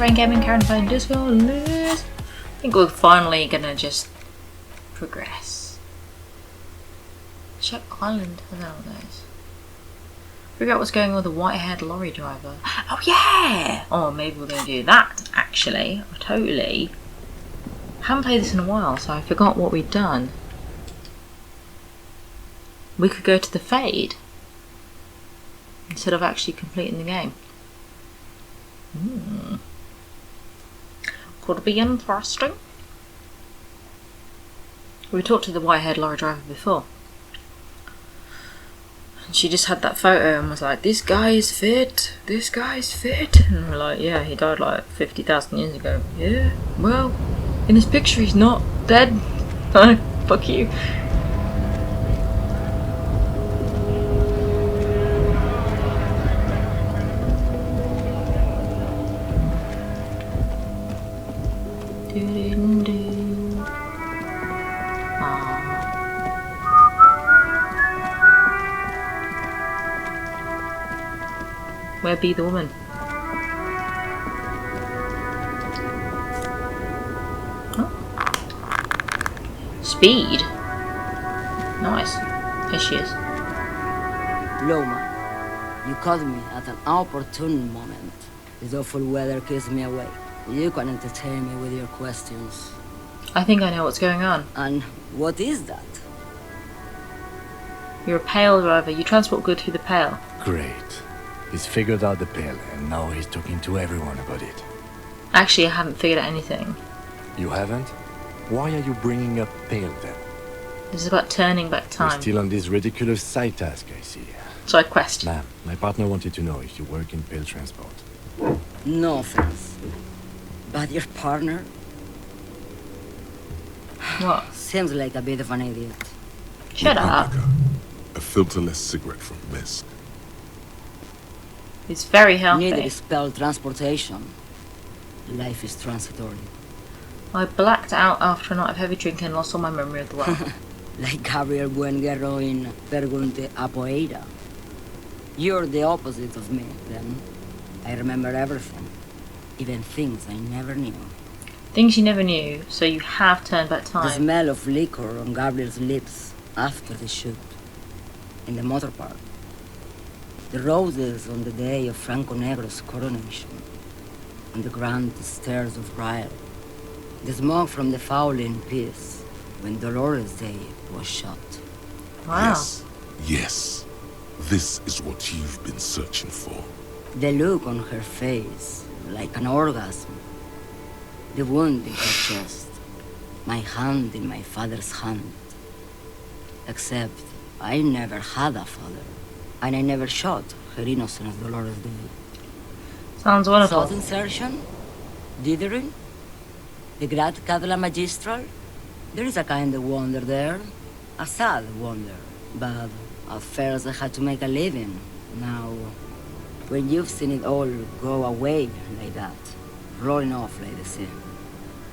Rain Gaming, Karen Phone, Discord, I think we're finally gonna just progress. Check Island, I don't know what that is. Figure out what's going on with the white-haired lorry driver. Oh yeah! Oh, maybe we're gonna do that, actually. I totally haven't played this in a while, so I forgot what we'd done. We could go to the Fade instead of actually completing the game. Could be interesting. We talked to the white-haired lorry driver before. And she just had that photo and was like, this guy is fit, this guy is fit. And we're like, yeah, he died like 50,000 years ago. Yeah, well, in this picture he's not dead. Oh, fuck you. Where be the woman? Oh. Speed. Nice. Here she is. Loma, you caught me at an opportune moment. This awful weather keeps me awake. You can entertain me with your questions. I think I know what's going on. And what is that? You're a Pale driver. You transport goods through the Pale. Great. He's figured out the Pale, and now he's talking to everyone about it. Actually, I haven't figured out anything. You haven't? Why are you bringing up Pale then? This is about turning back time. You're still on this ridiculous side task, I see. Side quest. Ma'am, my partner wanted to know if you work in Pale transport. No offense. But your partner? What? Seems like a bit of an idiot. Shut up. A filterless cigarette from Miss. It's very healthy. Neither is spell transportation. Life is transitory. I blacked out after a night of heavy drinking and lost all my memory of the world. Like Gabriel Buenguerro in Pergunte a Poeira. You're the opposite of me, then. I remember everything. Even things I never knew. Things you never knew, so you have turned back time. The smell of liquor on Gabriel's lips after the shoot. In the motor park. The roses on the day of Franco Negro's coronation. On the grand stairs of Ryle. The smoke from the Fowling piece when Dolores Day was shot. Wow. Yes, yes. This is what you've been searching for. The look on her face, like an orgasm. The wound in her chest. My hand in my father's hand. Except I never had a father. And I never shot her innocent as Dolores Day. Sounds wonderful. Thought insertion? Dithering? The Grat Cadla Magistral? There is a kind of wonder there. A sad wonder. But at first I had to make a living. Now, when you've seen it all go away like that, rolling off like the sea,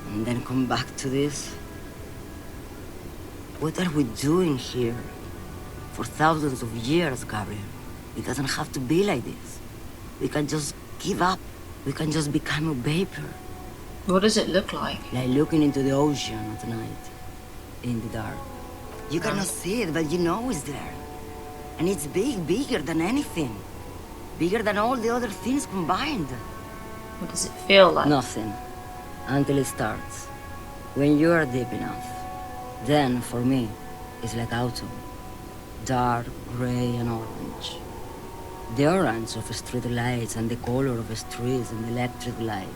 and then come back to this, what are we doing here? For thousands of years, Gabriel. It doesn't have to be like this. We can just give up. We can just become a vapor. What does it look like? Like looking into the ocean at night, in the dark. You cannot see it, but you know it's there. And it's big, bigger than anything. Bigger than all the other things combined. What does it feel like? Nothing. Until it starts. When you are deep enough. Then, for me, it's like autumn. Dark, gray, and orange. The orange of street lights and the color of streets and electric light.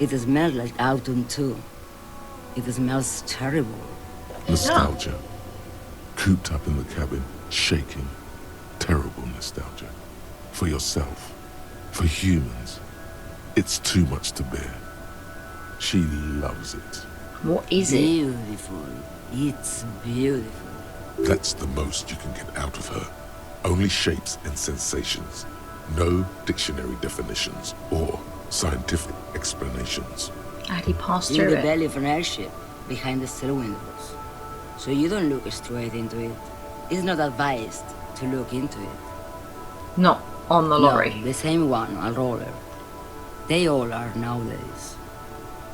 It smells like autumn too. It smells terrible. Nostalgia. Cooped up in the cabin, shaking. Terrible nostalgia. For yourself. For humans. It's too much to bear. She loves it. What is it? Beautiful. It's beautiful. That's the most you can get out of her. Only shapes and sensations. No dictionary definitions or scientific explanations. Had he passed In through the it? belly of an airship, behind the cell windows. So you don't look straight into it. It's not advised to look into it. Not on the lorry. No, the same one, a roller. They all are nowadays.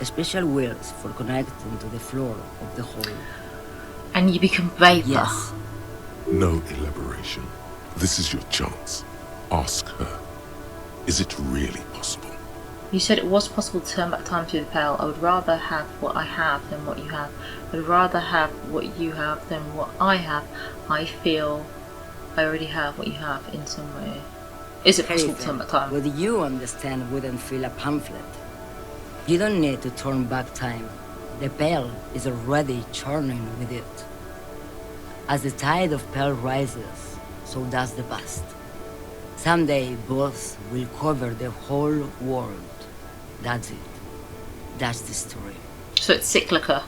Special wheels for connecting to the floor of the hole. And you become vapor. Yes. No elaboration. This is your chance. Ask her. Is it really possible? You said it was possible to turn back time through the Pale. I would rather have what I have than what you have. I would rather have what you have than what I have. I feel I already have what you have in some way. Is it possible to turn back time? What you understand wouldn't fill a pamphlet. You don't need to turn back time. The Pale is already churning with it. As the tide of Pale rises, so does the past. Someday both will cover the whole world. That's it. That's the story. So it's cyclical.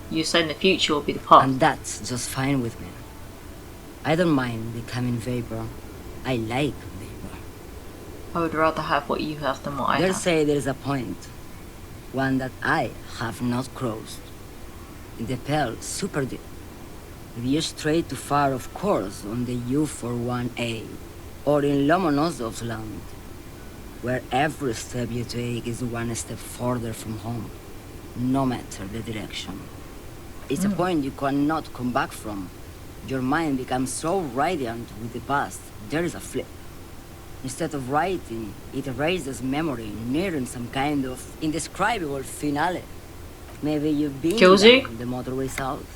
You say in the future will be the past. And that's just fine with me. I don't mind becoming vapor. I like vapor. I would rather have what you have than what I They have. say there's a point. One that I have not crossed. In the Pale, super deep. If you stray too far, of course, on the U41A, or in Lomonosov's land, where every step you take is one step further from home, no matter the direction. It's a point you cannot come back from. Your mind becomes so radiant with the past, there is a flip. Instead of writing, it erases memory, nearing some kind of indescribable finale. Maybe you've been Kills you? down the motorway south.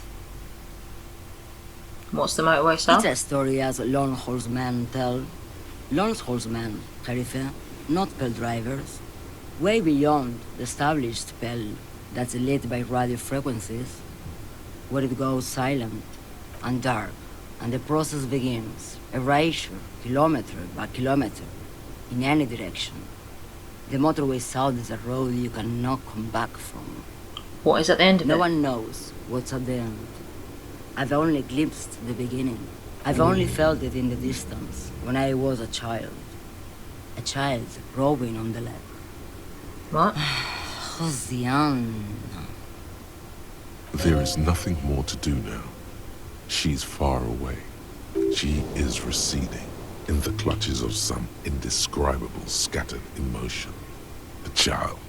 What's the motorway south? It's a story as lone horsemen tell. Lone horsemen, Khalifa, not Pale drivers. Way beyond the established Pale that's lit by radio frequencies, where it goes silent and dark, and the process begins, erasure, kilometer by kilometer, in any direction. The motorway south is a road you cannot come back from. What is at the end of No it? one knows what's at the end. I've only glimpsed the beginning. I've only felt it in the distance, when I was a child. A child rowing on the lake. What? Josiane. There is nothing more to do now. She's far away. She is receding in the clutches of some indescribable scattered emotion. A child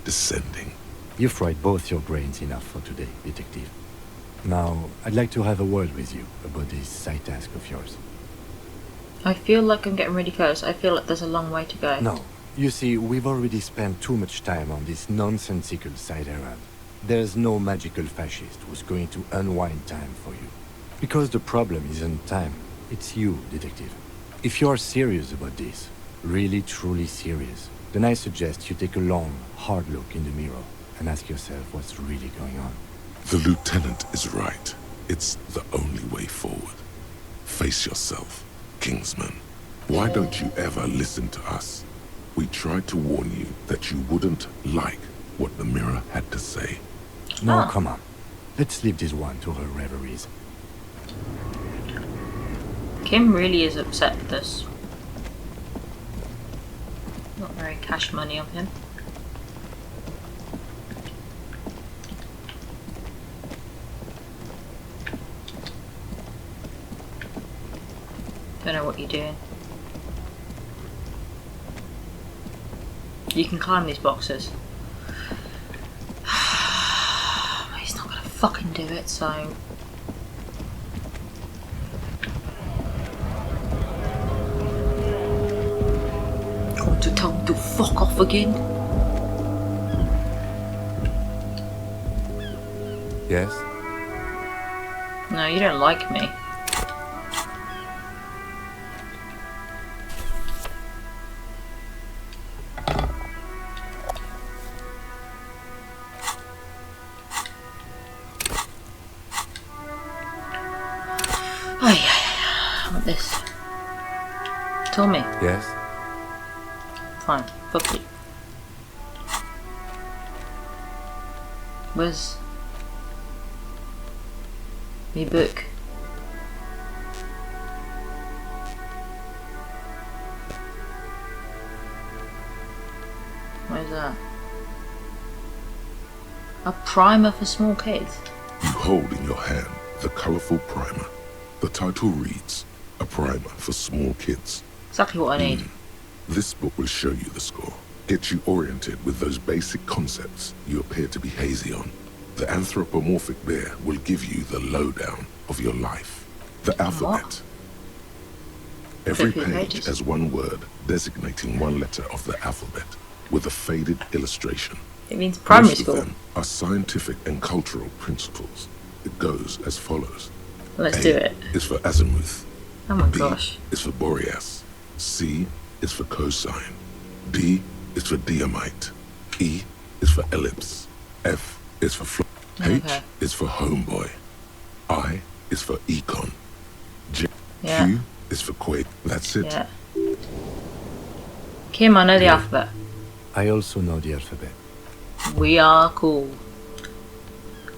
descending. You've fried both your brains enough for today, Detective. Now, I'd like to have a word with you about this side task of yours. I feel like I'm getting really close. I feel like there's a long way to go. No. You see, we've already spent too much time on this nonsensical side errand. There's no magical fascist who's going to unwind time for you. Because the problem isn't time, it's you, Detective. If you're serious about this, really truly serious, then I suggest you take a long, hard look in the mirror and ask yourself what's really going on. The lieutenant is right. It's the only way forward. Face yourself, Kingsman. Why don't you ever listen to us? We tried to warn you that you wouldn't like what the mirror had to say. No, come on. Let's leave this one to her reveries. Kim really is upset with this. Not very cash money of him. Don't know what you're doing. You can climb these boxes. But he's not gonna fucking do it, so... Going to tell him to fuck off again? Yes? No, you don't like me. Oh yeah, I want this. Tell me. Yes? Fine, fuck you. Where's me book? Where's that? A primer for small kids. You hold in your hand the colorful primer. The title reads, A Primer for Small Kids. Exactly what I need. This book will show you the score. Get you oriented with those basic concepts you appear to be hazy on. The anthropomorphic bear will give you the lowdown of your life. The alphabet. Every 50 page pages. has one word designating one letter of the alphabet with a faded illustration. It means primary Most school. of them are scientific and cultural principles. It goes as follows. Let's A do it. is for azimuth. Oh my B gosh. is for Boreas. C is for cosine. D is for diamite. E is for ellipse. F is for H Okay. is for homeboy. I is for econ. J Yeah. Q is for quake. That's it. Yeah. Kim, I know the alphabet. I also know the alphabet. We are cool.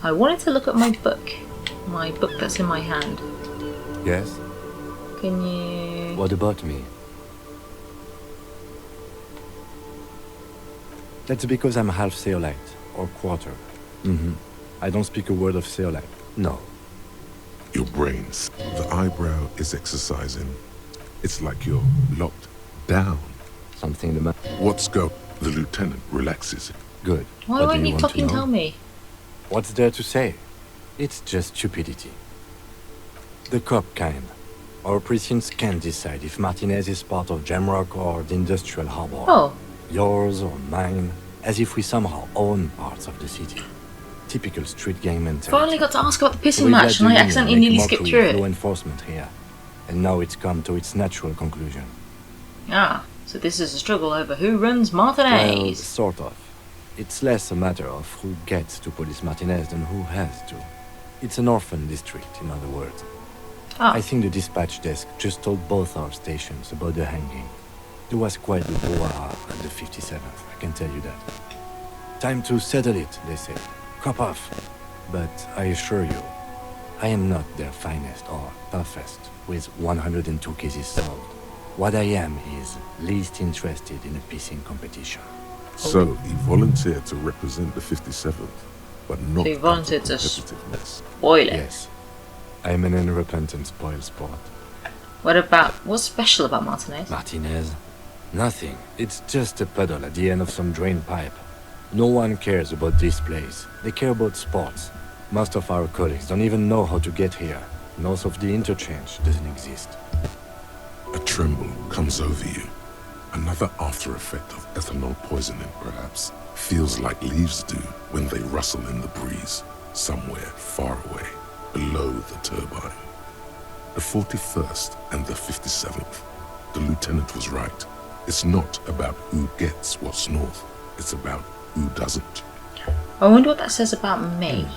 I wanted to look at my book. My book that's in my hand. Yes? Can you... What about me? That's because I'm half Seolite, or quarter. I don't speak a word of Seolite. No. Your brains. The eyebrow is exercising. It's like you're locked down. Something the What's go? The lieutenant relaxes. Good. Why What do won't you want to fucking know? tell me? What's there to say? It's just stupidity. The cop kind. Our precincts can't decide if Martinez is part of Jamrock or the industrial harbor. Oh. Yours or mine, as if we somehow own parts of the city. Typical street gang mentality. Finally got to ask about the pissing We match let and I the accidentally union nearly make skipped mockery through of law it. enforcement here. And now it's come to its natural conclusion. Ah, so this is a struggle over who runs Well, Martinez. sort of. It's less a matter of who gets to police Martinez than who has to. It's an orphan district, in other words. Ah, I think the dispatch desk just told both our stations about the hanging. There was quite the brouhaha at the 57th, I can tell you that. Time to settle it, they said. Cop off. But I assure you, I am not their finest or toughest with 102 cases solved. What I am is least interested in a pissing competition. So he volunteered to represent the 57th, but not So he volunteered out of to competitiveness. spoil it. Yes, I'm an unrepentant spoil sport. What about... What's special about Martinez? Martinez? Nothing. It's just a puddle at the end of some drain pipe. No one cares about this place. They care about sports. Most of our colleagues don't even know how to get here. North of the interchange doesn't exist. A tremble comes over you. Another after effect of ethanol poisoning, perhaps. Feels like leaves do when they rustle in the breeze, somewhere far away, below the turbine. The 41st and the 57th. The lieutenant was right. It's not about who gets what's north. It's about who doesn't. I wonder what that says about me.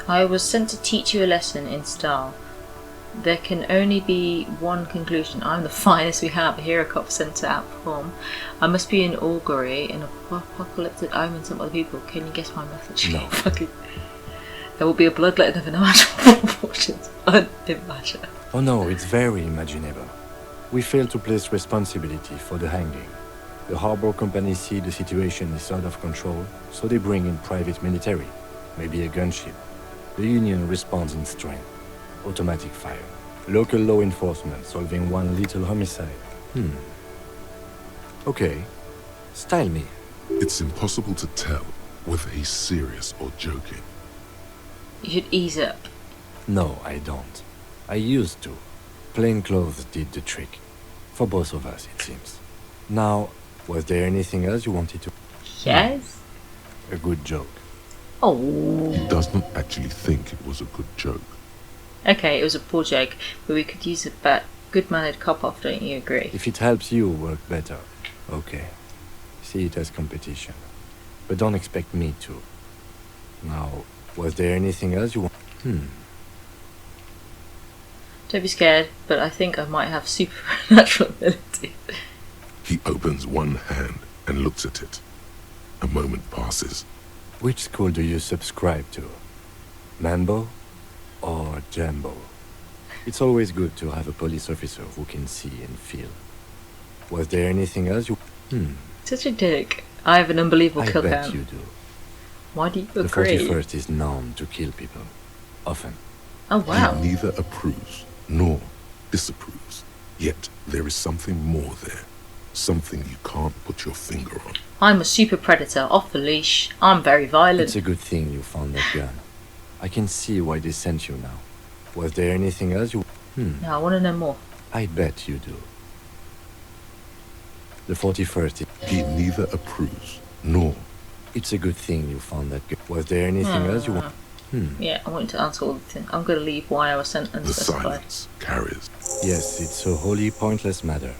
I was sent to teach you a lesson in style. There can only be one conclusion. I'm the finest we have. Here a cop sent to outperform. I must be an augury, an apocalyptic omen to other people. Can you guess my message? No. Fucking. There will be a bloodletting of unimaginable proportions. Unimaginable. Oh no, it's very imaginable. We fail to place responsibility for the hanging. The harbor company see the situation is out of control, so they bring in private military, maybe a gunship. The Union responds in strength. Automatic fire. Local law enforcement solving one little homicide. Okay. Style me. It's impossible to tell whether he's serious or joking. You should ease up. No, I don't. I used to. Plain clothes did the trick. For both of us, it seems. Now, was there anything else you wanted to... Yes? A good joke. Oh. He does not actually think it was a good joke. Okay, it was a poor joke, but we could use a good-mannered cop-off, don't you agree? If it helps you work better, okay. See it as competition. But don't expect me to. Now, was there anything else you want? Don't be scared, but I think I might have supernatural ability. He opens one hand and looks at it. A moment passes. Which school do you subscribe to? Mambo or Jambo? It's always good to have a police officer who can see and feel. Was there anything else you... Such a dick. I have an unbelievable I kill bet count. you do. Why do you The agree? 41st is known to kill people. Often. Oh wow. He neither approves nor disapproves. Yet there is something more there. Something you can't put your finger on. I'm a super predator, off the leash. I'm very violent. It's a good thing you found that gun. I can see why they sent you now. Was there anything else you... Now I want to know more. I bet you do. The 41st... He neither approves nor... It's a good thing you found that gun. Was there anything else you want... Yeah, I want to answer all the things. I'm going to leave why I was sent and The specify. silence carries. Yes, it's a wholly pointless matter.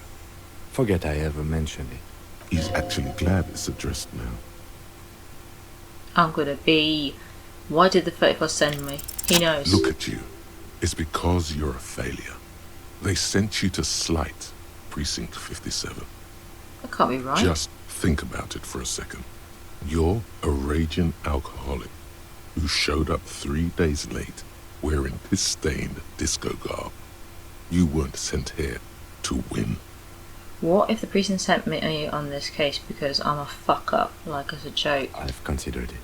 Forget I ever mentioned it. He's actually glad it's addressed now. I'm going to be... Why did the 31st send me? He knows. Look at you. It's because you're a failure. They sent you to slight Precinct 57. That can't be right. Just think about it for a second. You're a raging alcoholic who showed up 3 days late wearing piss-stained disco garb. You weren't sent here to win. What if the precinct sent me on this case because I'm a fuck up, like as a joke? I've considered it.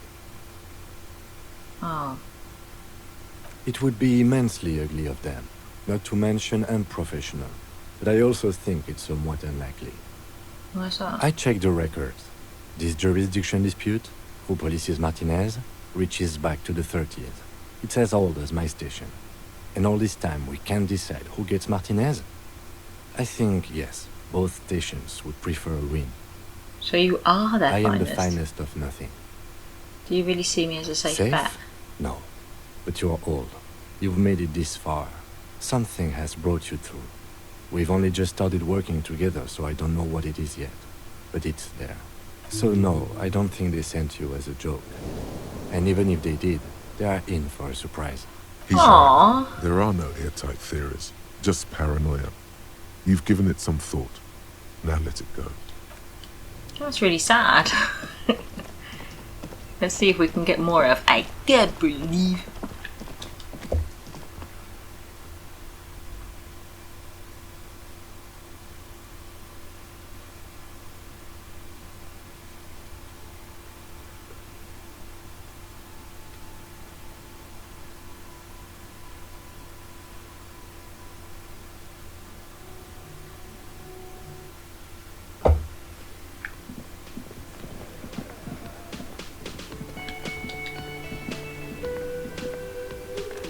Oh. It would be immensely ugly of them, not to mention unprofessional. But I also think it's somewhat unlikely. Why's that? I checked the records. This jurisdiction dispute, who polices Martinez, reaches back to the 30th. It's as old as my station. And all this time we can't decide who gets Martinez? I think, yes, both stations would prefer a win. So you are their I finest? am the finest of nothing. Do you really see me as a safe bet? No. But you're old. You've made it this far. Something has brought you through. We've only just started working together, so I don't know what it is yet. But it's there. So no, I don't think they sent you as a joke. And even if they did, they are in for a surprise. He's Aww. right. There are no airtight theories, just paranoia. You've given it some thought. Now let it go. That's really sad. Let's see if we can get more of I can't believe.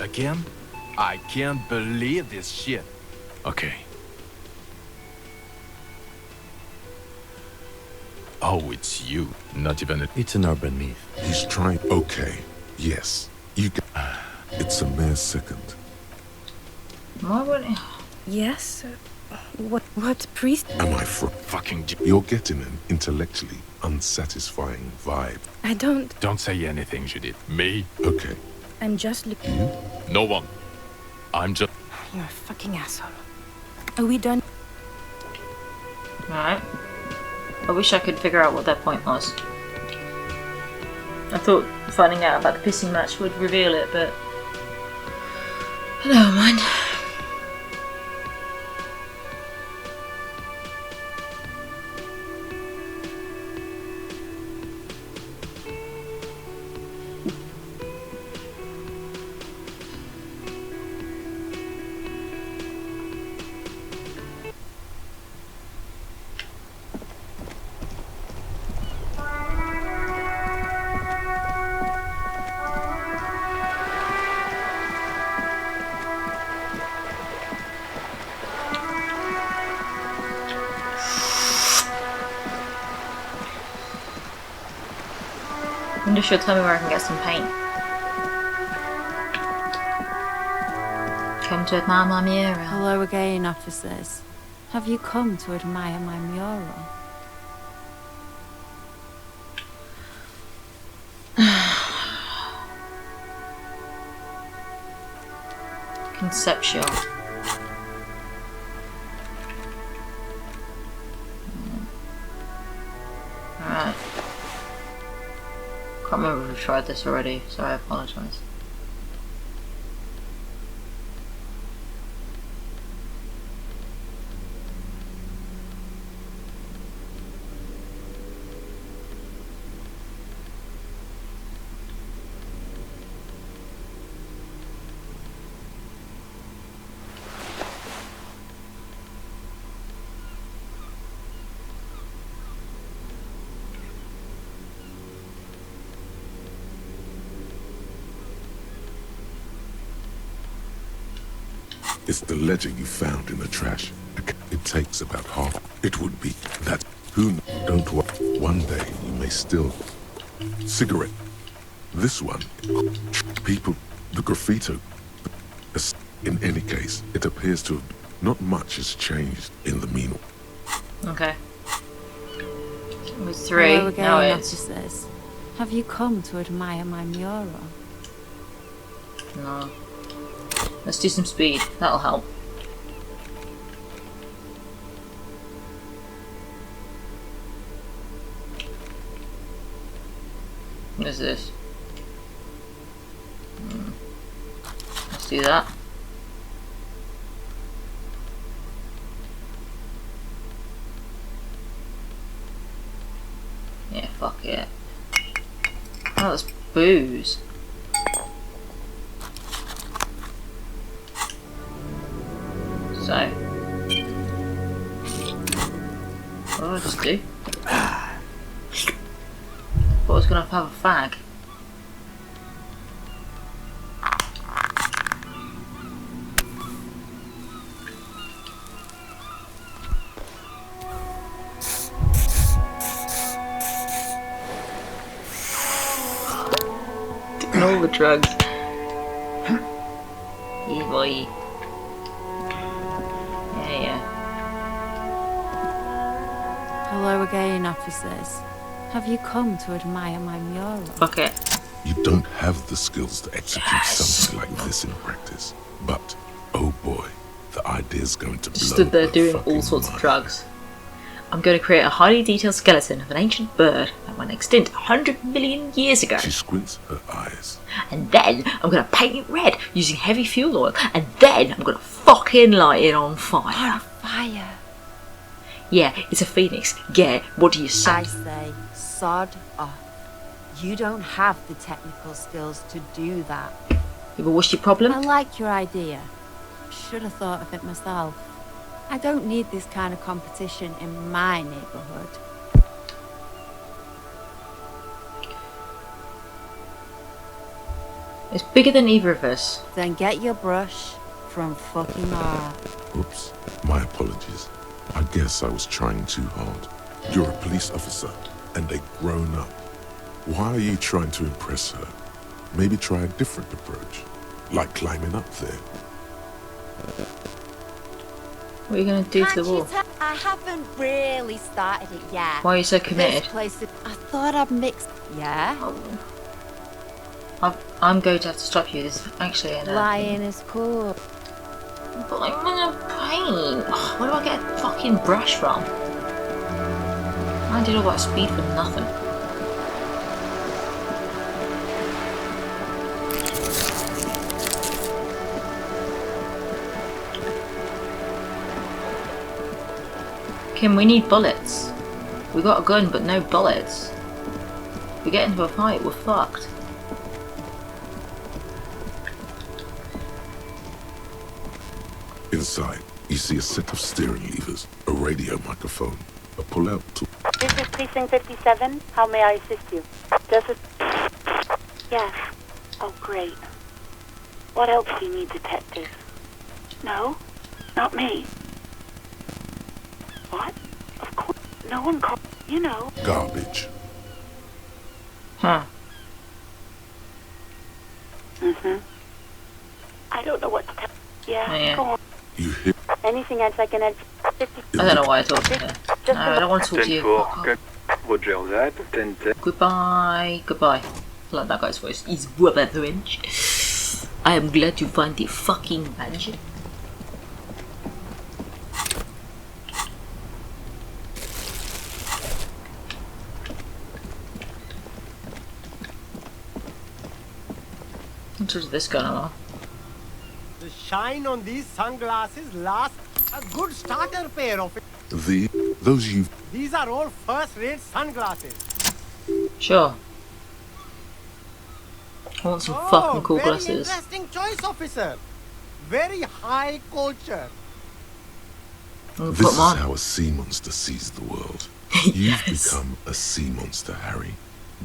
Again? I can't believe this shit. Okay. Oh, it's you. Not even a... It's an urban myth. He's trying. Okay. Yes. You get. It's a mere second. Why would it? Yes? What priest? Am I Fucking... You're getting an intellectually unsatisfying vibe. I don't... Don't say anything, Judith. Me? Okay. I'm just looking... No one. I'm just... You're a fucking asshole. Are we done? Alright. I wish I could figure out what their point was. I thought finding out about the pissing match would reveal it, but... Never mind. I wonder if she'll tell me where I can get some paint. Come to admire my mural. Hello again, officers. Have you come to admire my mural? Conceptual. Alright. Can't remember if we've tried this already, so I apologise. It's the ledger you found in the trash. It takes about half. It would be that. Don't worry. One day you may still. Cigarette. This one. People. The graffito. In any case, it appears to have. Not much has changed in the meanwhile. Okay. It was 3. Hello Now again, it's. officers. Have you come to admire my mural? No. Let's do some speed. That'll help. What is this? Let's do that. Yeah, fuck it. Oh, that's booze. So, what do I just do? Thought I was gonna have a fag. Taking all the drugs. Yeah, boy. Hello again, officers. Have you come to admire my mural? Fuck it. You don't have the skills to execute something like this in practice. But, oh boy, the idea's going to blow. Stood there her doing all fucking sorts of mind. drugs. I'm going to create a highly detailed skeleton of an ancient bird that went extinct 100 million years ago. She squints her eyes. And then I'm going to paint it red using heavy fuel oil. And then I'm going to fucking light it on fire. On fire. Yeah, it's a phoenix. Yeah, what do you say? I say, sod off. You don't have the technical skills to do that. Yeah, but what's your problem? I like your idea. Should have thought of it myself. I don't need this kind of competition in my neighborhood. It's bigger than either of us. Then get your brush from fucking art. Oops, my apologies. I guess I was trying too hard. You're a police officer, and a grown-up. Why are you trying to impress her? Maybe try a different approach, like climbing up there. What are you going to do to the wall? I haven't really started it yet. Why are you so This committed? place, I thought I'd mix. Yeah? I'm going to have to stop you. This is actually an Lying is cool. But I'm gonna paint. Ugh, where do I get a fucking brush from? I did all that speed for nothing. Kim, we need bullets. We got a gun, but no bullets. If we get into a fight, we're fucked. Inside, you see a set of steering levers, a radio microphone, a pull-out tool. This is Precinct 57. How may I assist you? Does it... Yes. Oh, great. What else do you need, Detective? No, not me. What? Of course. No one called... You know. Garbage. Huh. Mm-hmm. I don't know what to tell... Yeah, go on. You hear Anything else I can add? 50... I don't know why I talked to her. No, I don't want to talk to you. Fuck off. Goodbye. Goodbye. I like that guy's voice. He's rubber-inch. I am glad to find the fucking magic. What is this going on? The shine on these sunglasses lasts a good starter pair of it. those you These are all first-rate sunglasses. Sure. I want some fucking cool very glasses. Interesting choice, officer. Very high culture. I'm This gonna put is them on. how a sea monster sees the world. You've become a sea monster, Harry.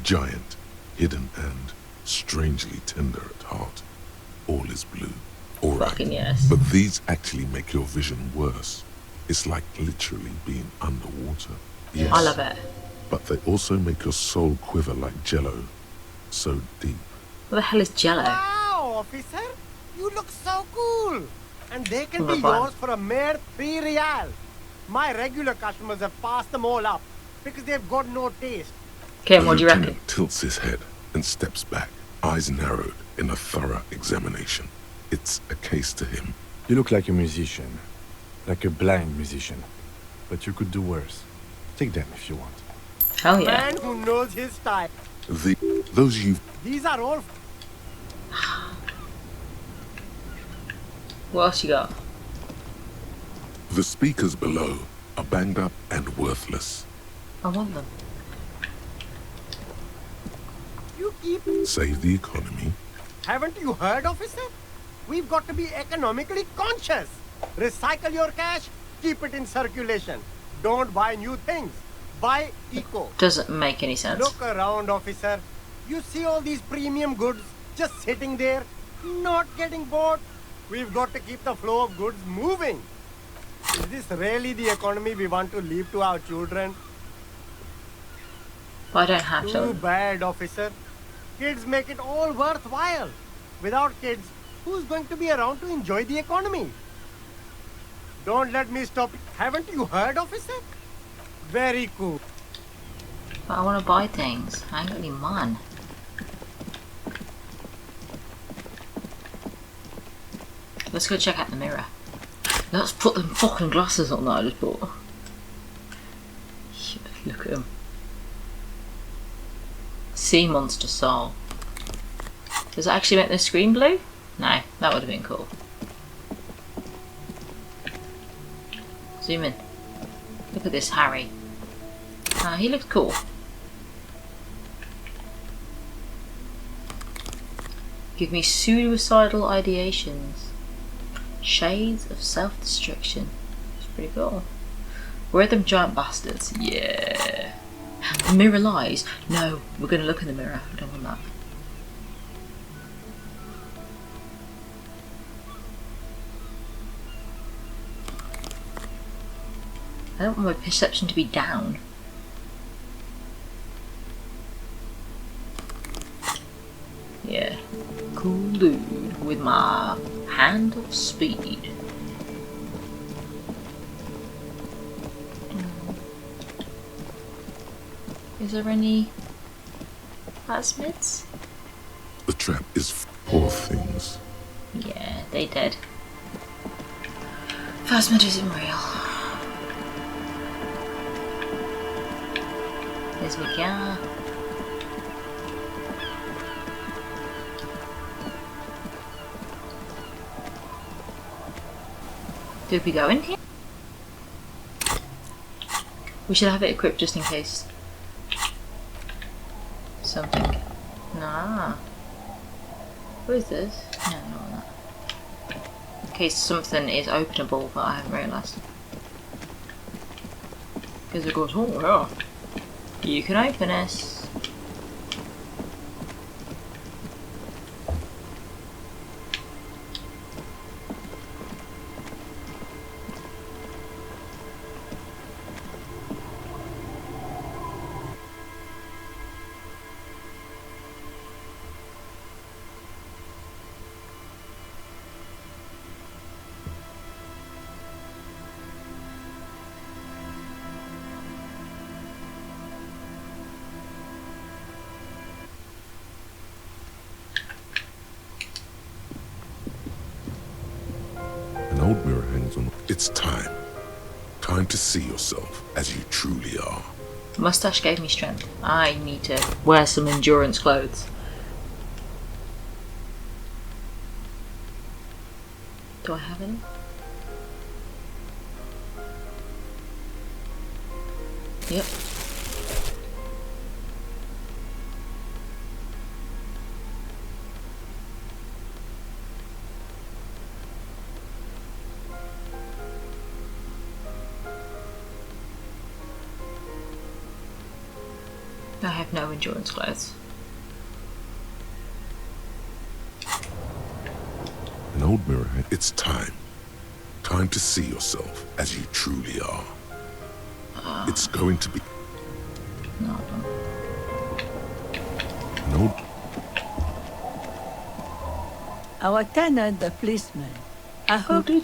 Giant, hidden, and strangely tender at heart. All is blue. All right. Fucking yes. But these actually make your vision worse. It's like literally being underwater. Yes. I love it. But they also make your soul quiver like jello. So deep. What the hell is Jello? Wow, officer! You look so cool! And they can be Fine. yours for a mere 3 real. My regular customers have passed them all up because they've got no taste. Kim, The what do you reckon? lieutenant tilts his head and steps back, eyes narrowed in a thorough examination. It's a case to him. You look like a musician. Like a blind musician. But you could do worse. Take them if you want. Hell yeah. Man who knows his style. Those you've These are all What else you got? The speakers below are banged up and worthless. I want them. you keep. Save the economy. Haven't you heard, officer? We've got to be economically conscious. Recycle your cash, keep it in circulation. Don't buy new things. Buy eco. Doesn't make any sense. Look around, officer. You see all these premium goods just sitting there, not getting bought. We've got to keep the flow of goods moving. Is this really the economy we want to leave to our children? But I don't have Too to. bad, officer. Kids make it all worthwhile. Without kids, who's going to be around to enjoy the economy? Don't let me stop. Haven't you heard, officer? Very cool. But I want to buy things. I ain't got any money. Let's go check out the mirror. Let's put them fucking glasses on that I just bought. Look at him. Sea monster soul. Does it actually make the screen blue? No, that would have been cool. Zoom in. Look at this Harry. He looks cool. Give me suicidal ideations. Shades of self-destruction. It's pretty cool. Where are them giant bastards? Yeah. The mirror lies. No, we're going to look in the mirror. I don't want that. I don't want my perception to be down. Yeah. Cool dude with my hand of speed. Is there any plasmids? The trap is poor things. Yeah, they dead. Plasmid isn't real. There's my car. Did we go in here? We should have it equipped just in case. Something. Nah. What is this? No, not that. In case something is openable that I haven't realised. Because it goes, oh yeah. You can open this. An old mirror hangs on. It's time. Time to see yourself as you truly are. Mustache gave me strength. I need to wear some endurance clothes. Do I have any? Yep. I have no endurance clothes. An old old mirror, it's time. Time to see yourself as you truly are. It's going to be... No. No. Our tenant, the policeman. I Oh, hope do.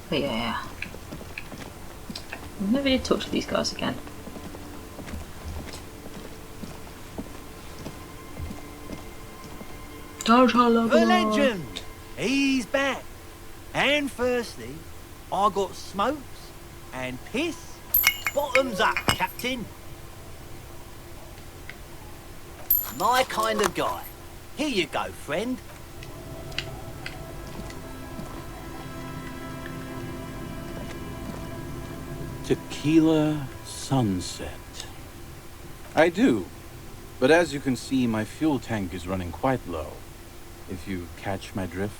But yeah. We never did talk to these guys again. The legend! He's back. And firstly, I got smokes and piss. Bottoms up, Captain. My kind of guy. Here you go, friend. Tequila sunset. I do. But as you can see, my fuel tank is running quite low. If you catch my drift.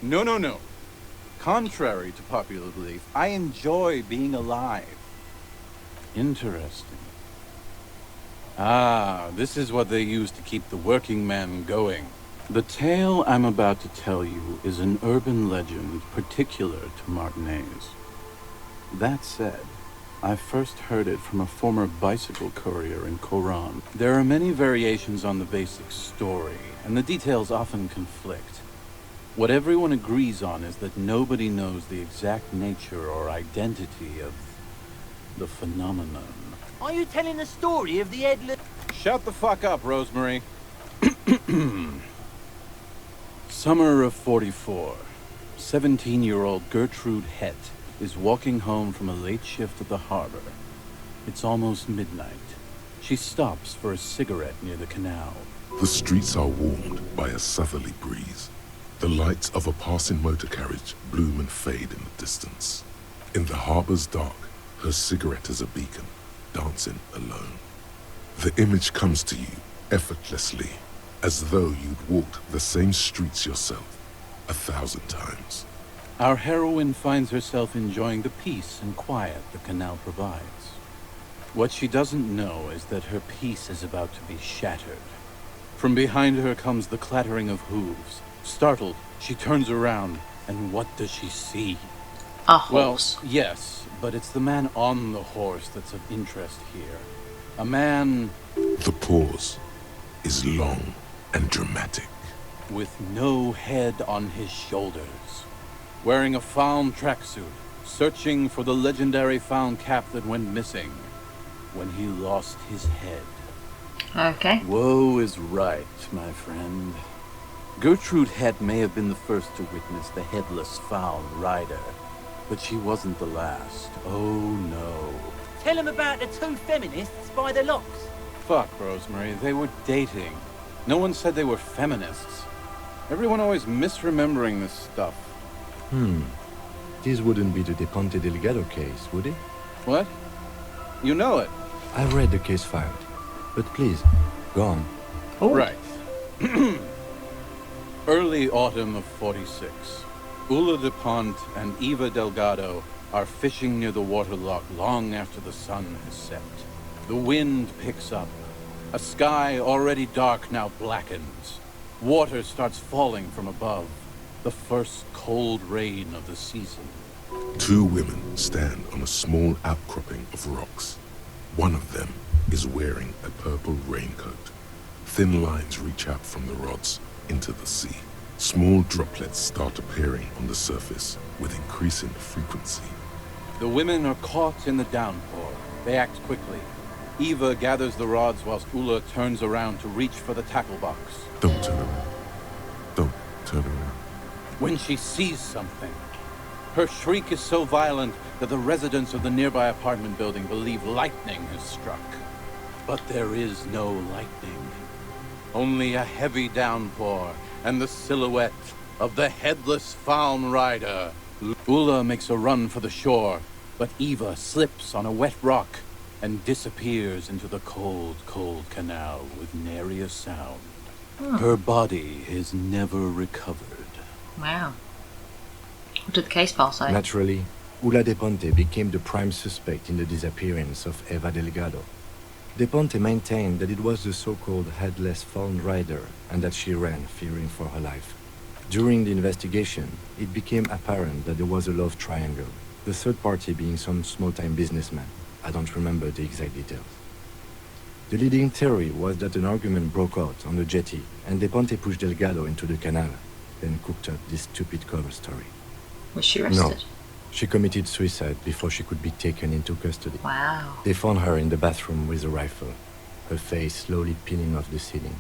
No. Contrary to popular belief, I enjoy being alive. Interesting. Ah, this is what they use to keep the working man going. The tale I'm about to tell you is an urban legend particular to Martinez. That said, I first heard it from a former bicycle courier in Coran. There are many variations on the basic story, and the details often conflict. What everyone agrees on is that nobody knows the exact nature or identity of the phenomenon. Are you telling the story of the headless... Shut the fuck up, Rosemary. Summer of 44. 17-year-old Gertrude Het is walking home from a late shift at the harbor. It's almost midnight. She stops for a cigarette near the canal. The streets are warmed by a southerly breeze. The lights of a passing motor carriage bloom and fade in the distance. In the harbor's dark, her cigarette is a beacon, dancing alone. The image comes to you effortlessly, as though you'd walked the same streets yourself 1,000 times. Our heroine finds herself enjoying the peace and quiet the canal provides. What she doesn't know is that her peace is about to be shattered. From behind her comes the clattering of hooves. Startled, she turns around, and what does she see? A horse. Well, yes, but it's the man on the horse that's of interest here. A man... The pause is long and dramatic. With no head on his shoulders. Wearing a found tracksuit, searching for the legendary found cap that went missing when he lost his head. Okay. Woe is right, my friend. Gertrude Het may have been the first to witness the headless found rider, but she wasn't the last. Oh no. Tell him about the two feminists by the locks. Fuck, Rosemary, they were dating. No one said they were feminists. Everyone always misremembering this stuff. This wouldn't be the De Ponte Delgado case, would it? What? You know it. I read the case filed. But please, go on. Oh. Right. Early autumn of 46. Ula de Pont and Eva Delgado are fishing near the waterlock long after the sun has set. The wind picks up. A sky already dark now blackens. Water starts falling from above. The first cold rain of the season. Two women stand on a small outcropping of rocks. One of them is wearing a purple raincoat. Thin lines reach out from the rods into the sea. Small droplets start appearing on the surface with increasing frequency. The women are caught in the downpour. They act quickly. Eva gathers the rods whilst Ula turns around to reach for the tackle box. Don't turn around. Don't turn around. When she sees something, her shriek is so violent that the residents of the nearby apartment building believe lightning has struck. But there is no lightning. Only a heavy downpour and the silhouette of the headless found rider. Ula makes a run for the shore, but Eva slips on a wet rock and disappears into the cold, cold canal with nary a sound. Her body is never recovered. Wow. What did the case file say? Naturally, Ula de Ponte became the prime suspect in the disappearance of Eva Delgado. De Ponte maintained that it was the so-called headless fallen rider and that she ran, fearing for her life. During the investigation, it became apparent that there was a love triangle, the third party being some small-time businessman. I don't remember the exact details. The leading theory was that an argument broke out on the jetty and De Ponte pushed Delgado into the canal, then cooked up this stupid cover story. Was she arrested? No. She committed suicide before she could be taken into custody. Wow. They found her in the bathroom with a rifle, her face slowly peeling off the ceiling.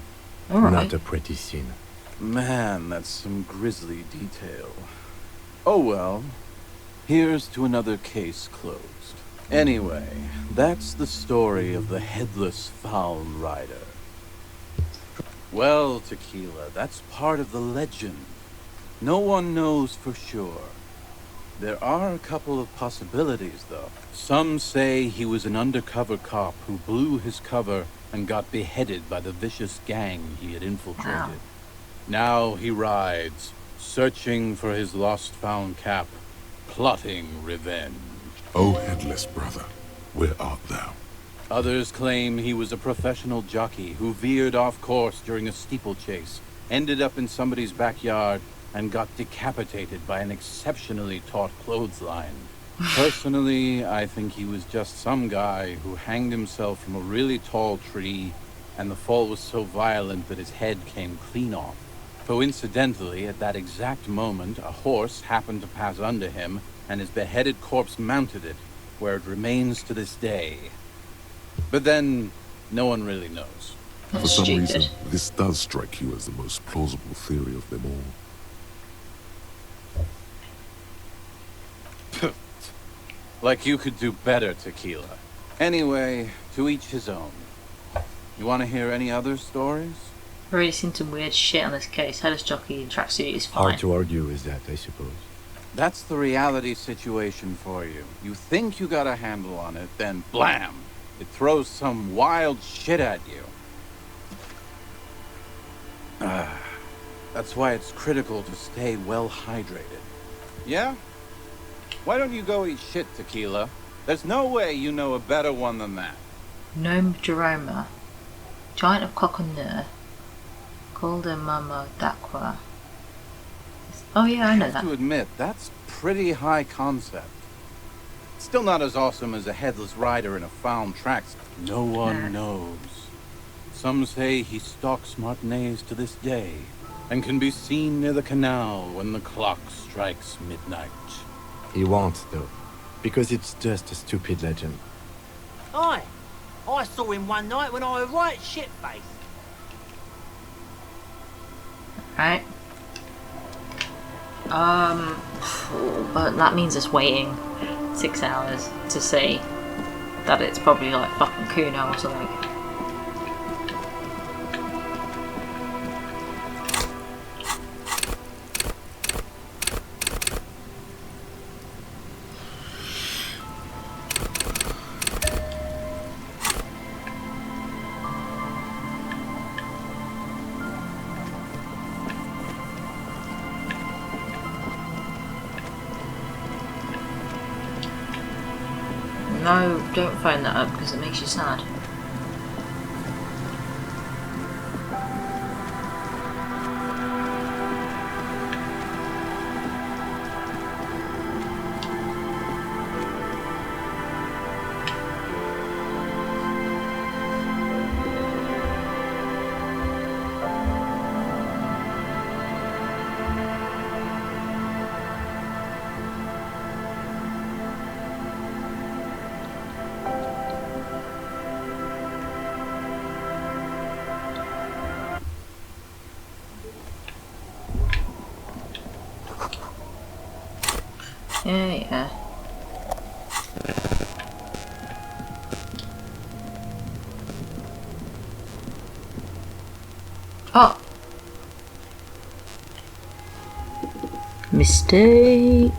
All right. Not a pretty scene. Man, that's some grisly detail. Oh well. Here's to another case closed. Anyway, that's the story of the headless found rider. Well, Tequila, that's part of the legend. No one knows for sure. There are a couple of possibilities, though. Some say he was an undercover cop who blew his cover and got beheaded by the vicious gang he had infiltrated. Wow. Now he rides, searching for his lost-found cap, plotting revenge. O headless brother, where art thou? Others claim he was a professional jockey who veered off course during a steeplechase, ended up in somebody's backyard, and got decapitated by an exceptionally taut clothesline. Personally, I think he was just some guy who hanged himself from a really tall tree, and the fall was so violent that his head came clean off. Coincidentally, at that exact moment, a horse happened to pass under him, and his beheaded corpse mounted it, where it remains to this day. But then, no one really knows. For some reason, this does strike you as the most plausible theory of them all. Like you could do better, Tequila. Anyway, to each his own. You want to hear any other stories? Already seen some weird shit on this case. Headless jockey in tracksuit is fine. Hard to argue with that, I suppose. That's the reality situation for you. You think you got a handle on it, then blam! It throws some wild shit at you. That's why it's critical to stay well hydrated. Yeah? Why don't you go eat shit, Tequila? There's no way you know a better one than that. Gnome Jeroma. Giant of Coconut. Golden Mama Dakwa. Oh yeah, I know I have that. to admit, that's pretty high concept. Still not as awesome as a headless rider in a found tracks. No one knows. Some say he stalks Martinez to this day, and can be seen near the canal when the clock strikes midnight. He won't, though, because it's just a stupid legend. Aye. I saw him one night when I was right shit-faced. Right. But that means us waiting 6 hours to see that it's probably like fucking Kuno or something. No, don't phone that up because it makes you sad. Yeah. Oh! Mistake!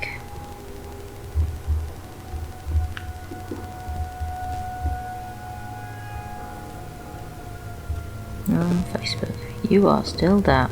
On Facebook. You are still there.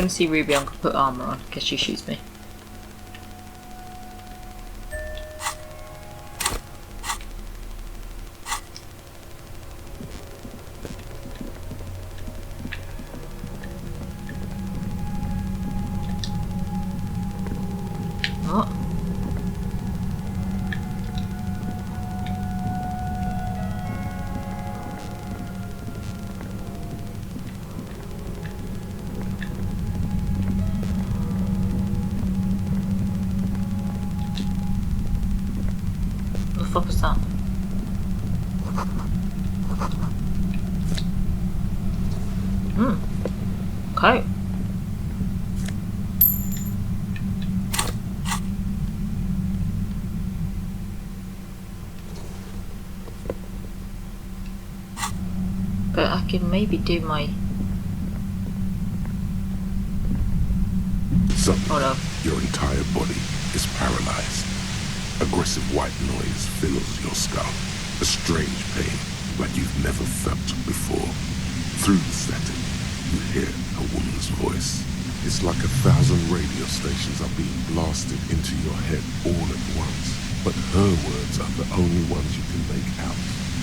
gonna see Ruby, I'm gonna put armor on because she shoots me. What? The fuck was that? Okay. But I can maybe do my... Suddenly, your entire body is paralyzed. Aggressive white noise fills your skull. A strange pain like you've never felt before. Through the static, you hear a woman's voice. It's like 1,000 radio stations are being blasted into your head all at once. But her words are the only ones you can make out.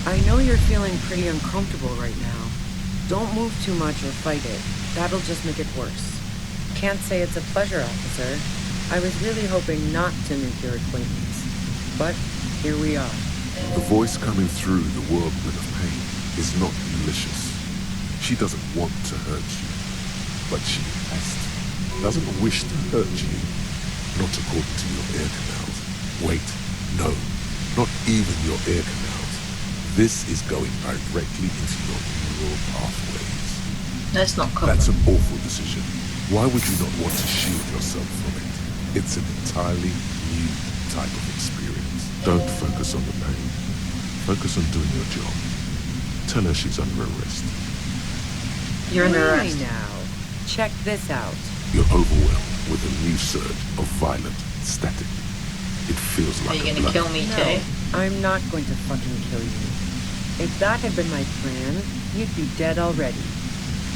I know you're feeling pretty uncomfortable right now. Don't move too much or fight it. That'll just make it worse. Can't say it's a pleasure, officer. I was really hoping not to make your acquaintance. But here we are. The voice coming through the whirlwind of pain is not malicious. She doesn't want to hurt you, but she has to. Doesn't wish to hurt you. Not according to your ear canals. Wait, no, not even your ear canals. This is going directly into your neural pathways. That's not covered. That's an awful decision. Why would you not want to shield yourself from it? It's an entirely new type of experience. Don't focus on the pain. Focus on doing your job. Tell her she's under arrest. You're under Really arrest. now. Check this out. You're overwhelmed with a new surge of violent static. It feels Are like you a gonna blood. kill me No, too? I'm not going to fucking kill you. If that had been my plan, you'd be dead already.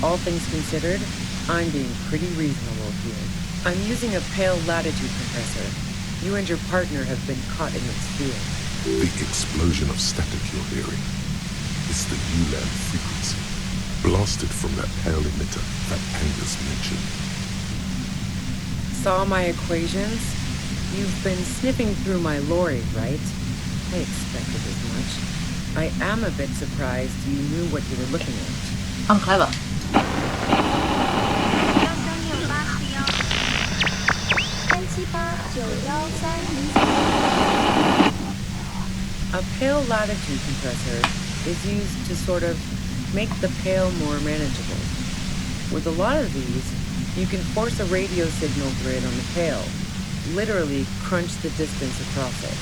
All things considered, I'm being pretty reasonable here. I'm using a pale latitude compressor. You and your partner have been caught in its field. The explosion of static you're hearing is the ULAN frequency, blasted from that pale emitter that Angus mentioned. Saw my equations? You've been sniffing through my lorry, right? I expected as much. I am a bit surprised you knew what you were looking at. I'm clever. A pale latitude compressor is used to sort of make the pale more manageable. With a lot of these, you can force a radio signal grid on the pale, literally crunch the distance across it.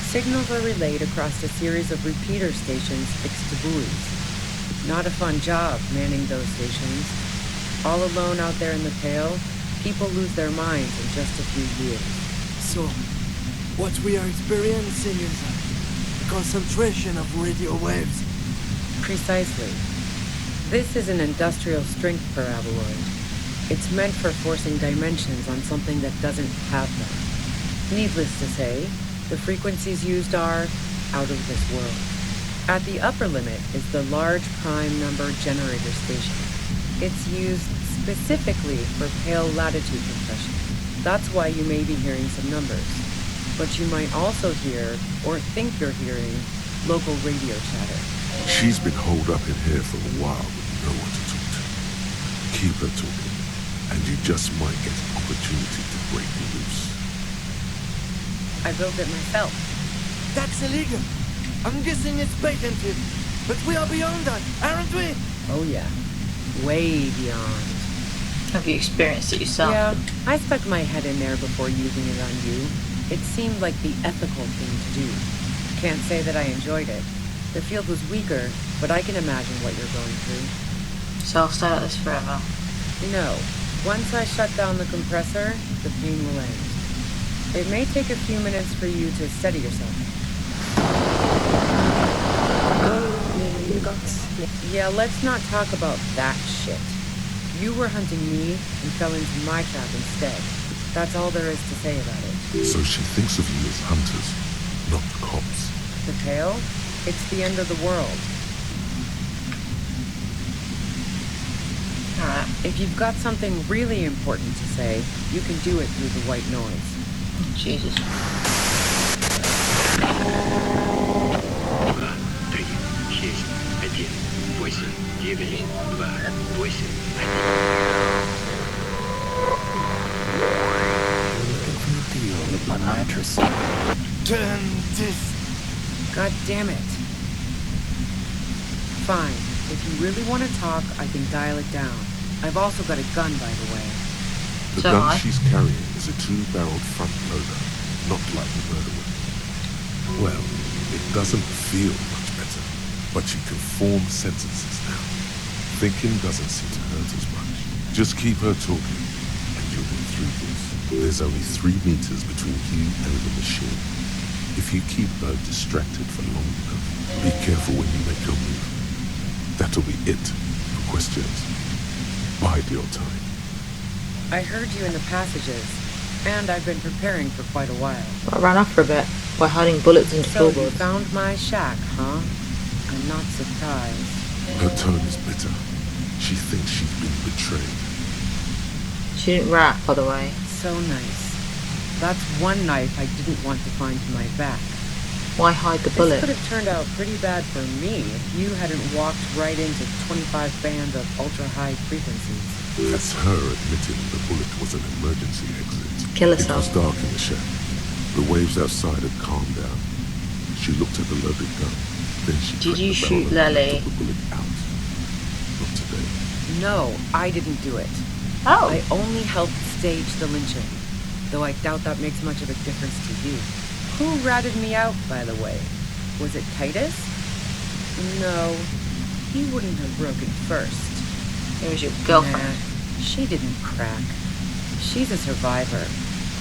Signals are relayed across a series of repeater stations fixed to buoys. Not a fun job manning those stations. All alone out there in the pale, people lose their minds in just a few years. So, what we are experiencing is a concentration of radio waves. Precisely. This is an industrial strength paraboloid. It's meant for forcing dimensions on something that doesn't have them. Needless to say, the frequencies used are out of this world. At the upper limit is the large prime number generator station. It's used specifically for pale latitude compression. That's why you may be hearing some numbers. But you might also hear, or think you're hearing, local radio chatter. She's been holed up in here for a while with no one to talk to. Keep her talking, and you just might get an opportunity to break loose. I built it myself. That's illegal. I'm guessing it's patented. But we are beyond that, aren't we? Oh yeah. Way beyond. Have you experienced it yourself? Yeah, I stuck my head in there before using it on you. It seemed like the ethical thing to do. Can't say that I enjoyed it. The field was weaker, but I can imagine what you're going through. So I'll stay like this forever? No. Once I shut down the compressor, the pain will end. It may take a few minutes for you to steady yourself. Yeah, let's not talk about that shit. You were hunting me and fell into my trap instead. That's all there is to say about it. So she thinks of you as hunters, not cops. The tale? It's the end of the world. Alright. If you've got something really important to say, you can do it through the white noise. Jesus. My mattress. Turn this. God damn it. Fine. If you really want to talk, I can dial it down. I've also got a gun, by the way. The gun she's carrying is a 2-barreled front loader, not like the murder weapon. Well, it doesn't feel much better, but she can form sentences now. Thinking doesn't seem to hurt as much. Just keep her talking, and you'll get through this. There's only 3 meters between you and the machine. If you keep her distracted for long enough, be careful when you make your move. That'll be it for questions. Bide your time. I heard you in the passages, and I've been preparing for quite a while. I ran off for a bit by hiding bullets into So you floorboards. found my shack, huh? I'm not surprised. Her tone is bitter. She thinks she's been betrayed. She didn't rap, by the way. So nice. That's one knife I didn't want to find to my back. Why hide the bullet? This could have turned out pretty bad for me if you hadn't walked right into 25 bands of ultra-high frequencies. That's her admitting the bullet was an emergency exit. Kill herself. It was dark in the shack. The waves outside had calmed down. She looked at the loaded gun. Then she Did you the shoot barrel and Lely? took the bullet out. Not today. No, I didn't do it. Oh. I only helped stage the lynching, though I doubt that makes much of a difference to you. Who ratted me out, by the way? Was it Titus? No, he wouldn't have broken first. It was your girlfriend. Nah, she didn't crack. She's a survivor.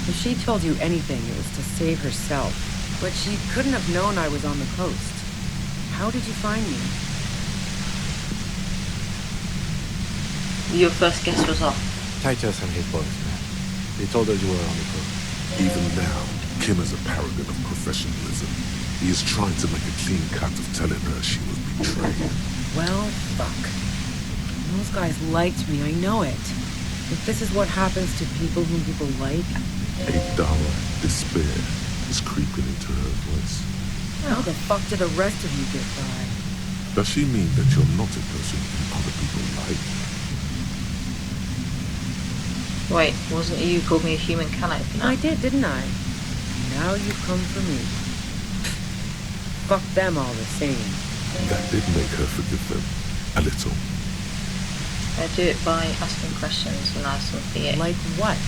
If she told you anything, it was to save herself. But she couldn't have known I was on the coast. How did you find me? Your first guess was off. Titus and his boys, man. They told us you were on the coast. Even now, Kim is a paragon of professionalism. He is trying to make a clean cut of telling her she was betrayed. Well, fuck. Those guys liked me, I know it. If this is what happens to people whom people like... A dull despair is creeping into her voice. How the fuck did the rest of you get by? Does she mean that you're not a person who other people like? Wait, wasn't it you who called me a human can opener? I did, didn't I? Now you come for me. Fuck them all the same. That did make her forgive them. A little. I do it by asking questions and asking for you. Like what?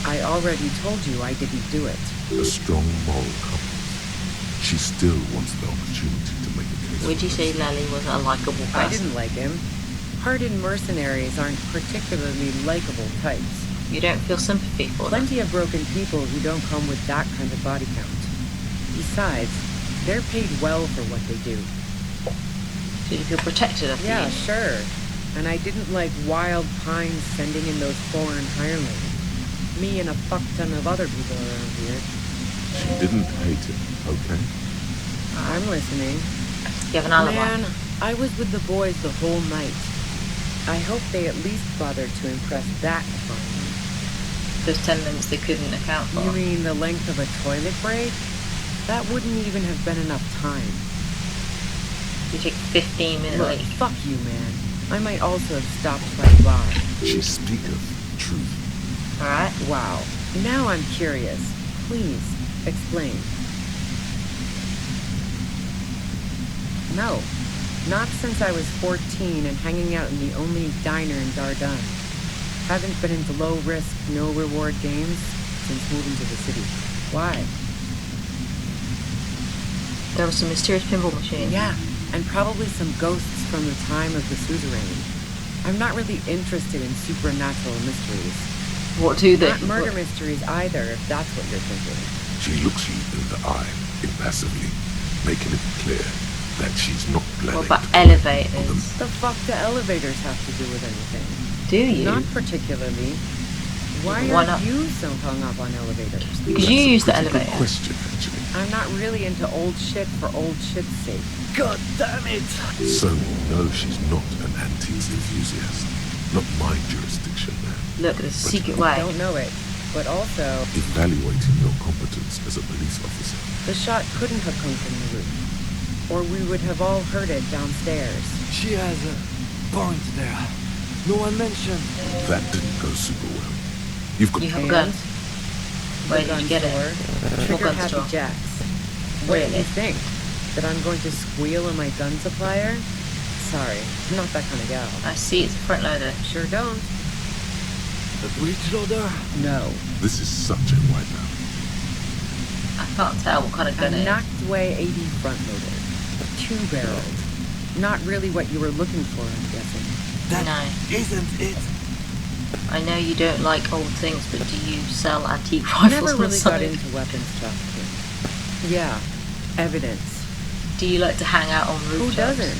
I already told you I didn't do it. A strong moral compass. She still wants the opportunity to make a case. Would you say Lely was a likable person? I didn't like him. Hardened mercenaries aren't particularly likable types. You don't feel sympathy for them? Plenty of broken people who don't come with that kind of body count. Besides, they're paid well for what they do. Did you feel protected of Yeah, you? sure. And I didn't like Wild Pines sending in those foreign hirelings. Me and a fuck ton of other people around here. She didn't hate him, okay? I'm listening. You have an alibi? Man, I was with the boys the whole night. I hope they at least bothered to impress that upon me. Those 10 minutes they couldn't account for. You mean the length of a toilet break? That wouldn't even have been enough time. You take 15 minutes Look, leave. fuck you, man. I might also have stopped right by. She speaketh truth. Alright. Wow. Now I'm curious. Please, explain. No. Not since I was 14 and hanging out in the only diner in Dardenne. Haven't been into low-risk, no-reward games since moving to the city. Why? There was some mysterious pinball machine. Yeah, and probably some ghosts from the time of the suzerain. I'm not really interested in supernatural mysteries. What do they? Not murder mysteries either, if that's what you're thinking. She looks you in the eye, impassively, making it clear that she's not planning What about to elevators? The fuck do elevators have to do with anything? Do you? Not particularly. Why Why are not? you so hung up on elevators? Because you use the elevator. Question, actually. I'm not really into old shit for old shit's sake. God damn it! So you know she's not an antiques enthusiast. Not my jurisdiction, man. Look, there's a secret way. Don't know it, but also Evaluating your competence as a police officer. the shot couldn't have come from the roof, or we would have all heard it downstairs. She has a point there. No one mentioned. That didn't go super well. You've got You have And guns. Where the did you gun get store, it? Trigger gun Happy store? Jacks. What do Really? you think? That I'm going to squeal on my gun supplier? Sorry, I'm not that kind of gal. I see, it's a front loader. Sure don't. A breech loader? No. This is such a wipeout. I can't tell what kind of gun A it is. knocked away 80 front loader. 2-barreled. Not really what you were looking for, I'm guessing. That No. isn't it. I know you don't like old things, but do you sell antique I rifles never on really the got side? into weapons trafficking. Yeah, evidence. Do you like to hang out on Who rooftops? doesn't?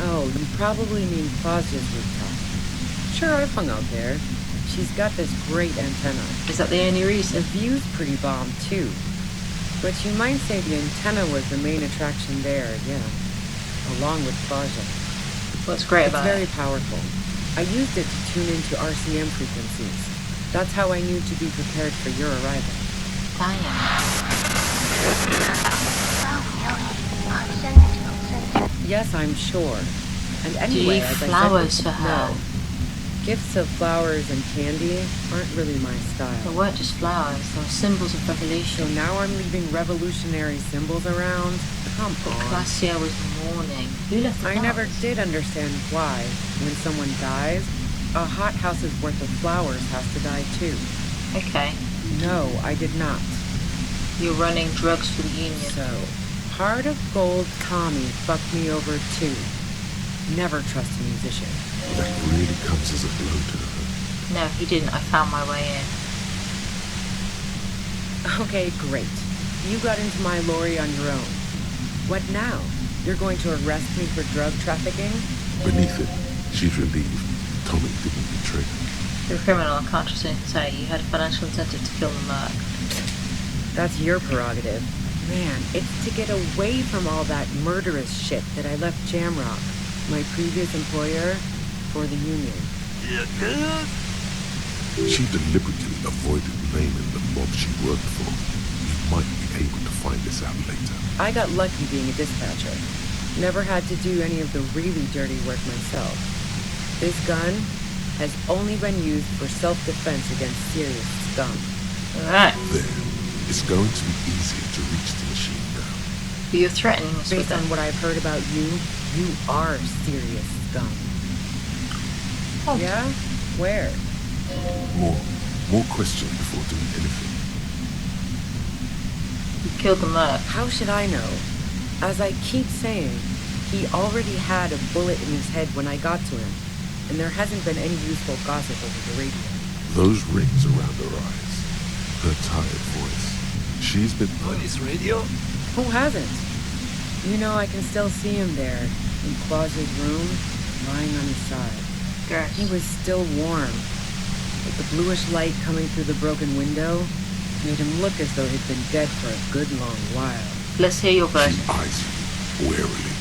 Oh, you probably mean Claudia's rooftop. Sure, I've hung out there. She's got this great antenna. Is that the only The reason? view's pretty bomb, too. But you might say the antenna was the main attraction there, yeah. Along with Claudia. What's great It's about very it? powerful. I used it to tune into RCM frequencies. That's how I knew to be prepared for your arrival. Yes, I'm sure. And Do you anyway, leave as I flowers said, for her? no. Gifts of flowers and candy aren't really my They style. weren't just flowers, they were symbols of So revolution. now I'm leaving revolutionary symbols around? Come But on. Claudia was mourning. Who left the I never flowers? did understand why, when someone dies, a hothouse's worth of flowers has to die too. Okay. No, I did not. You're running drugs for the union. So, Heart of Gold Tommy fucked me over too. Never trust a musician. That really comes as a blow to her. No, he didn't. I found my way in. Okay, great. You got into my lorry on your own. What now? You're going to arrest me for drug trafficking? Beneath it, she's relieved Tommy didn't betray her. You're a criminal, I can't just say you had a financial incentive to kill the merc. That's your prerogative. Man, it's to get away from all that murderous shit that I left Jamrock, my previous employer, for the union. She deliberately avoided naming the mob she worked for. You might be able to find this out later. I got lucky being a dispatcher. Never had to do any of the really dirty work myself. This gun has only been used for self-defense against serious scum. Alright. There. It's going to be easier to reach the machine now. But you're threatening us with Based on them. what I've heard about you, you are serious scum. Oh. Yeah? Where? More questions before doing anything. You killed the merc. How should I know? As I keep saying, he already had a bullet in his head when I got to him, and there hasn't been any useful gossip over the radio. Those rings around her eyes. Her tired voice. She's been... Police radio? Who hasn't? You know, I can still see him there, in Claus's room, lying on his side. Gross. He was still warm, but the bluish light coming through the broken window made him look as though he'd been dead for a good long while. Let's hear your version. She eyes you warily,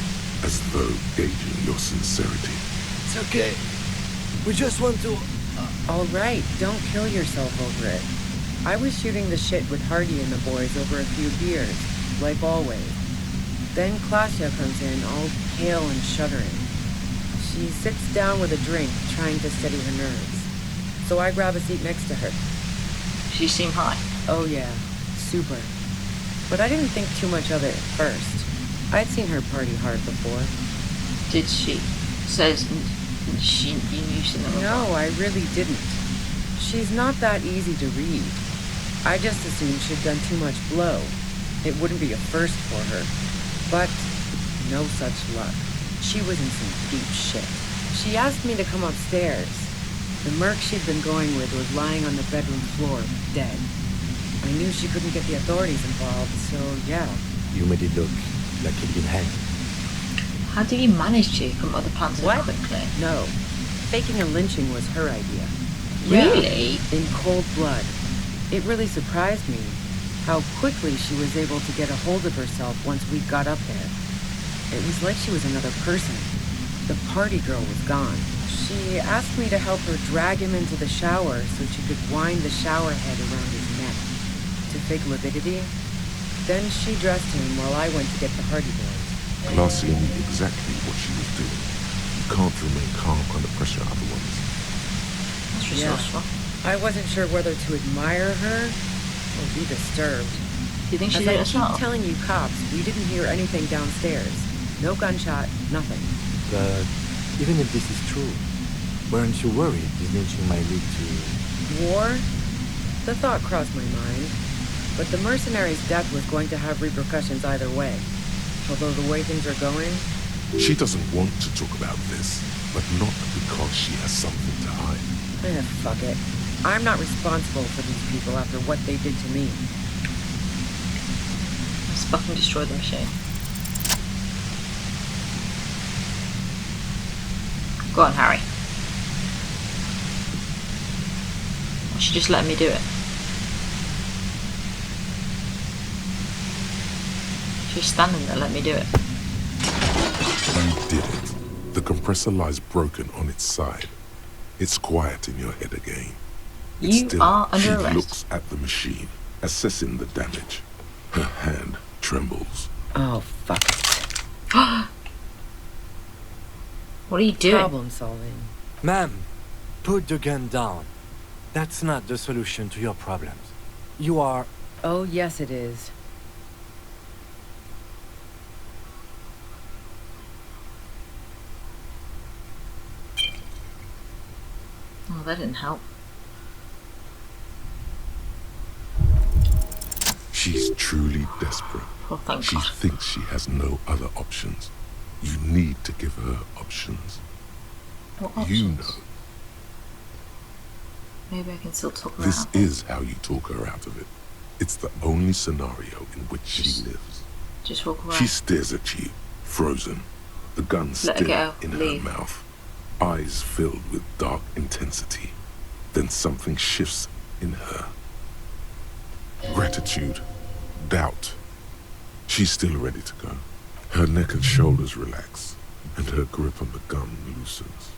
as though gauging your sincerity. It's okay. We just want to... All right, don't kill yourself over it. I was shooting the shit with Hardy and the boys over a few beers, like always. Then Claudia comes in, all pale and shuddering. She sits down with a drink, trying to steady her nerves. So I grab a seat next to her. She seemed high. Oh yeah, super. But I didn't think too much of it at first. I'd seen her party hard before. Did she? Says she you knew she never. No, I really didn't. She's not that easy to read. I just assumed she'd done too much blow. It wouldn't be a first for her. But no such luck. She was in some deep shit. She asked me to come upstairs. The merc she'd been going with was lying on the bedroom floor, dead. I knew she couldn't get the authorities involved, so yeah. You made it look like he'd been hanged. How did you manage to come up with the plans so What? quickly? No. Faking a lynching was her idea. Really? Yeah, in cold blood. It really surprised me how quickly she was able to get a hold of herself once we got up there. It was like she was another person. The party girl was gone. She asked me to help her drag him into the shower so she could wind the shower head around his neck to fake lividity. Then she dressed him while I went to get the Hardy Boys. Glacia knew exactly what she was doing. You can't remain calm under pressure otherwise. That's resourceful. I wasn't sure whether to admire her or be disturbed. Do you think she did it As I herself? keep telling you cops, we didn't hear anything downstairs. No gunshot, nothing. But even if this is true, weren't you worried this lynching might lead to... War? The thought crossed my mind. But the mercenary's death was going to have repercussions either way. Although the way things are going... She doesn't want to talk about this, but not because she has something to hide. Fuck it. I'm not responsible for these people after what they did to me. Let's fucking destroy the machine. Go on, Harry. Or she just letting me do it. She's standing there, let me do it. You did it. The compressor lies broken on its side. It's quiet in your head again. You are under she arrest. looks at the machine, assessing the damage. Her hand trembles. Oh, fuck it. What are you doing? Problem solving. Ma'am, put the gun down. That's not the solution to your problems. You are... Oh, yes it is. Oh, that didn't help. She's truly desperate. Oh, thank she God. thinks she has no other options. You need to give her options. What options? You know. Maybe I can still talk her This out. is how you talk her out of it. It's the only scenario in which she lives. Just walk away. She stares at you, frozen, the gun Let her still go. in Leave. her mouth, eyes filled with dark intensity. Then something shifts in her. Gratitude, doubt. She's still ready to go. Her neck and shoulders relax, and her grip on the gun loosens.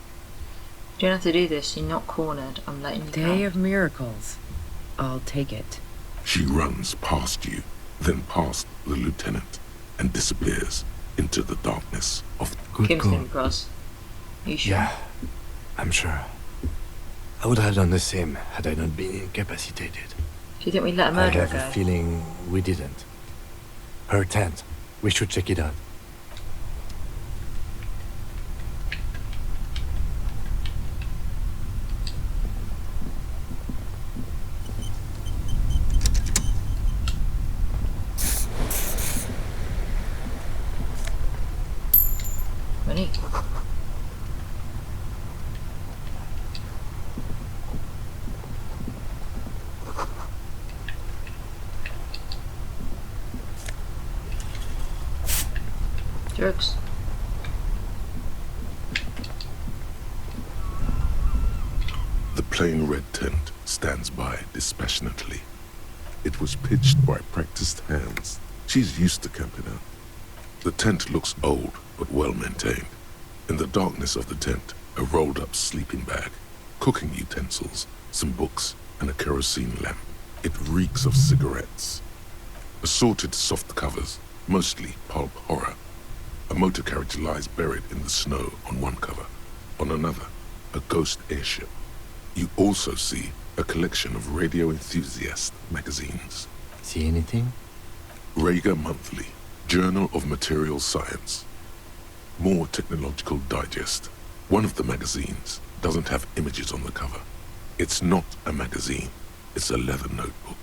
You don't have to do this. You're not cornered. I'm letting you Day go. of miracles. I'll take it. She runs past you, then past the lieutenant, and disappears into the darkness of... Good Kim's call. gonna cross. You sure? Yeah, I'm sure. I would have done the same had I not been incapacitated. Do you think we let a I murderer have go? a feeling we didn't. Her tent. We should check it out. Money. Drugs. The plain red tent stands by dispassionately. It was pitched by practiced hands. She's used to camping out. The tent looks old, but well maintained. In the darkness of the tent, a rolled-up sleeping bag, cooking utensils, some books, and a kerosene lamp. It reeks of cigarettes. Assorted soft covers, mostly pulp horror. A motor carriage lies buried in the snow on one cover. On another, a ghost airship. You also see a collection of radio enthusiast magazines. See anything? Rager Monthly, Journal of Material Science. More Technological Digest. One of the magazines doesn't have images on the cover. It's not a magazine, it's a leather notebook.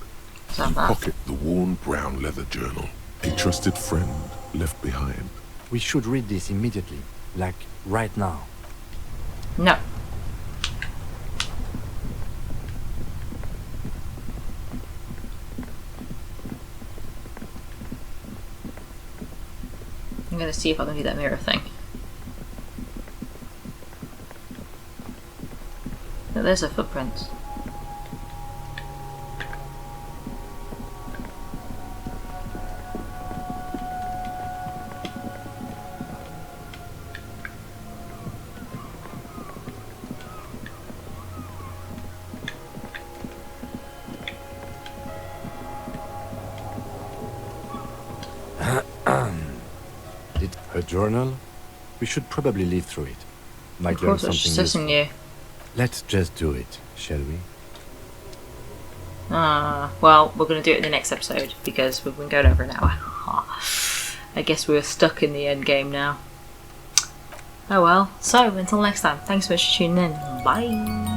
You pocket the worn brown leather journal. A trusted friend left behind. We should read this immediately. Like, right now. No. I'm gonna see if I can do that mirror thing. there's a footprint. Her journal? We should probably leaf through it. Might Of learn course, it's something just useful. you. Let's just do it, shall we? Well, we're going to do it in the next episode because we've been going over an hour. I guess we're stuck in the end game now. Oh well. So, until next time, thanks so much for tuning in. Bye!